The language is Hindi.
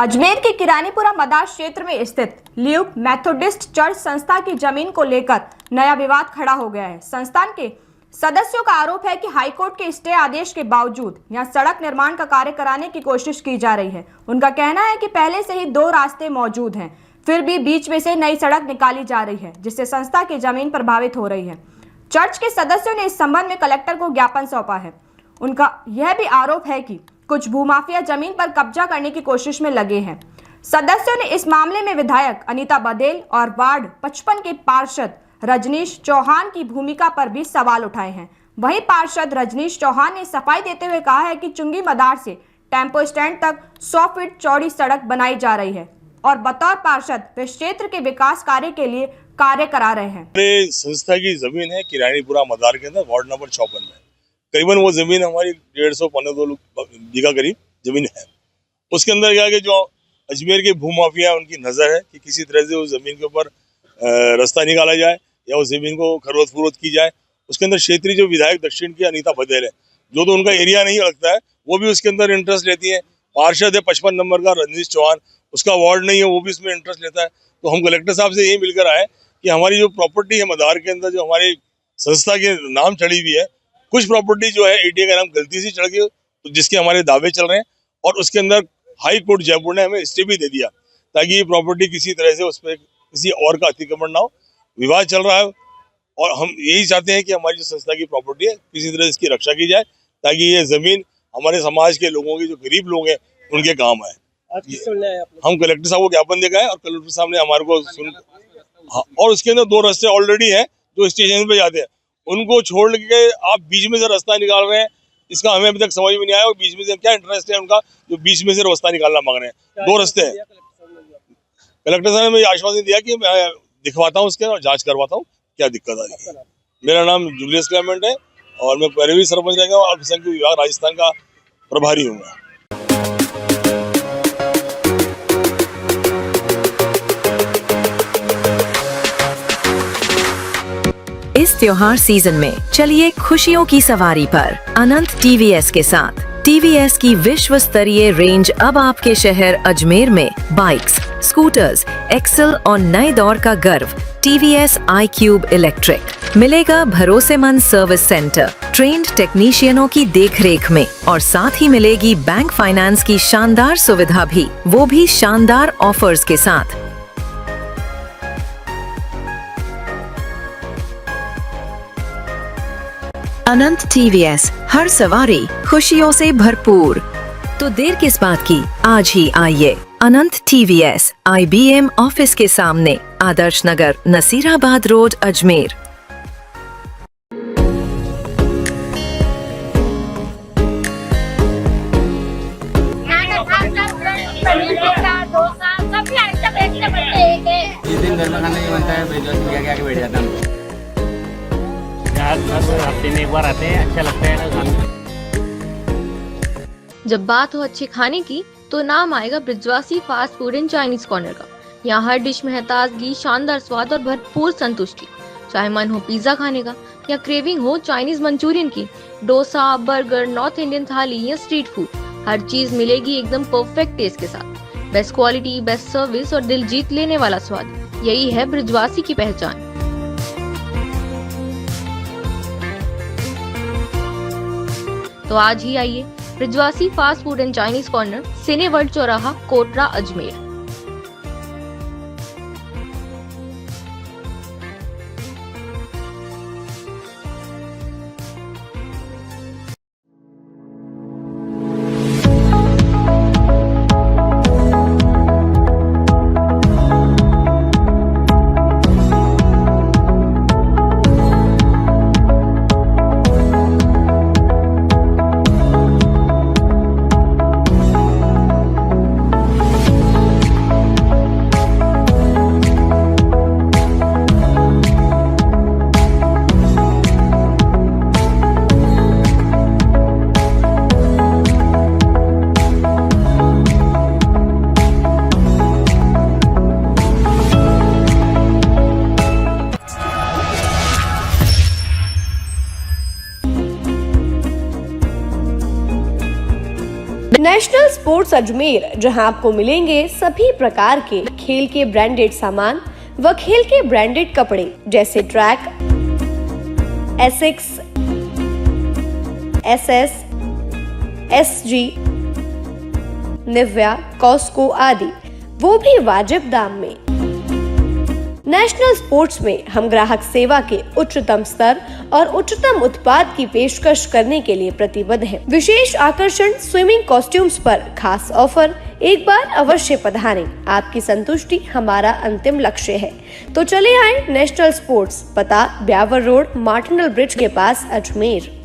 अजमेर के किरानीपुरा मदार क्षेत्र में स्थित ल्यूक मेथोडिस्ट चर्च संस्था की जमीन को लेकर नया विवाद खड़ा हो गया है। संस्थान के सदस्यों का आरोप है कि हाईकोर्ट के स्टे आदेश के बावजूद यहां सड़क निर्माण का कार्य कराने की कोशिश की जा रही है। उनका कहना है कि पहले से ही 2 रास्ते मौजूद हैं, फिर भी बीच में से नई सड़क निकाली जा रही है, जिससे संस्था की जमीन प्रभावित हो रही है। चर्च के सदस्यों ने इस संबंध में कलेक्टर को ज्ञापन सौंपा है। उनका यह भी आरोप है कि कुछ भूमाफिया जमीन पर कब्जा करने की कोशिश में लगे हैं। सदस्यों ने इस मामले में विधायक अनीता बघेल और वार्ड 55 के पार्षद रजनीश चौहान की भूमिका पर भी सवाल उठाए हैं। वहीं पार्षद रजनीश चौहान ने सफाई देते हुए कहा है कि चुंगी मदार से टेम्पो स्टैंड तक 100 फीट चौड़ी सड़क बनाई जा रही है और बतौर पार्षद वे क्षेत्र के विकास कार्य के लिए कार्य करा रहे हैं। संस्था की जमीन है किरानीपुरा मदार के अंदर वार्ड नंबर 56 में। करीबन वो जमीन हमारी 150-2 बीघा करीब जमीन है। उसके अंदर क्या है कि जो अजमेर के भूमाफिया उनकी नज़र है कि किसी तरह से उस जमीन के ऊपर रास्ता निकाला जाए या उस जमीन को खरीद फरोख्त की जाए। उसके अंदर क्षेत्रीय जो विधायक दक्षिण की अनीता बघेल है, जो तो उनका एरिया नहीं लगता है, वो भी उसके अंदर इंटरेस्ट लेती है। पार्षद है 55 नंबर का रजनीश चौहान, उसका वार्ड नहीं है, वो भी इसमें इंटरेस्ट लेता है। तो हम कलेक्टर साहब से यही मिलकर आए कि हमारी जो प्रॉपर्टी है मदार के अंदर, जो हमारी संस्था के नाम चढ़ी हुई है, कुछ प्रॉपर्टी जो है एटीए का नाम गलती से चढ़ गई, तो जिसके हमारे दावे चल रहे हैं और उसके अंदर हाई कोर्ट जयपुर ने हमें स्टे भी दे दिया ताकि ये प्रॉपर्टी किसी तरह से उस पर किसी और का अतिक्रमण ना हो। विवाद चल रहा है और हम यही चाहते हैं कि हमारी जो संस्था की प्रॉपर्टी है किसी तरह इसकी रक्षा की जाए ताकि ये जमीन हमारे समाज के लोगों के जो गरीब लोग हैं उनके काम आए। हम कलेक्टर साहब को ज्ञापन दे गए और कलेक्टर साहब ने हमारे को सुन और उसके अंदर 2 रास्ते ऑलरेडी हैं जो स्टेशन पे जाते हैं, उनको छोड़ के आप बीच में से रास्ता निकाल रहे हैं, इसका हमें अभी तक समझ में नहीं आया। और बीच में से क्या इंटरेस्ट है उनका जो बीच में से रास्ता निकालना मांग रहे हैं। 2 रास्ते हैं। कलेक्टर साहब ने मुझे आश्वासन दिया कि मैं दिखवाता हूँ उसके और जांच करवाता हूँ क्या दिक्कत आ रही है। मेरा नाम जूलियस क्लेमेंट है और मैं पहले भी सरपंच रह गया और अल्पसंख्यक विभाग राजस्थान का प्रभारी हूँ मैं। इस त्योहार सीजन में चलिए खुशियों की सवारी पर अनंत टीवीएस के साथ। टीवीएस की विश्व स्तरीय रेंज अब आपके शहर अजमेर में बाइक्स, स्कूटर्स, एक्सेल और नए दौर का गर्व टीवीएस iQube इलेक्ट्रिक मिलेगा भरोसेमंद सर्विस सेंटर, ट्रेन्ड टेक्नीशियनों की देखरेख में और साथ ही मिलेगी बैंक फाइनेंस की शानदार सुविधा भी, वो भी शानदार ऑफर्स के साथ। अनंत टीवीएस, हर सवारी खुशियों से भरपूर। तो देर किस बात की, आज ही आइए अनंत टीवीएस IBM ऑफिस के सामने, आदर्श नगर, नसीराबाद रोड, अजमेर। जिस दिन घर में खाना नहीं बनता है क्या बैठ जाता हूँ। हफ्ते में एक बार आते हैं, अच्छा लगता है ना खाना। जब बात हो अच्छे खाने की तो नाम आएगा Brijwasi fast food and Chinese corner का। यहाँ हर डिश में है ताजगी, शानदार स्वाद और भरपूर संतुष्टि। चाहे मन हो पिज्जा खाने का या क्रेविंग हो चाइनीज मंचूरियन की, डोसा, बर्गर, नॉर्थ इंडियन थाली या स्ट्रीट फूड, हर चीज मिलेगी एकदम परफेक्ट टेस्ट के साथ। बेस्ट क्वालिटी, बेस्ट सर्विस और दिल जीत लेने वाला स्वाद, यही है ब्रिजवासी की पहचान। तो आज ही आइए Brijwasi fast food and Chinese corner, cine world चौराहा, कोटरा, अजमेर। स्पोर्ट्स अजमेर, जहां आपको मिलेंगे सभी प्रकार के खेल के ब्रांडेड सामान व खेल के ब्रांडेड कपड़े जैसे track, Asics, SS, SG, Nivia, Cosco आदि, वो भी वाजिब दाम में। नेशनल स्पोर्ट्स में हम ग्राहक सेवा के उच्चतम स्तर और उच्चतम उत्पाद की पेशकश करने के लिए प्रतिबद्ध हैं। विशेष आकर्षण स्विमिंग कॉस्ट्यूम्स पर खास ऑफर, एक बार अवश्य पधारें। आपकी संतुष्टि हमारा अंतिम लक्ष्य है। तो चले आए नेशनल स्पोर्ट्स, पता ब्यावर रोड, मार्टिनल ब्रिज के पास, अजमेर।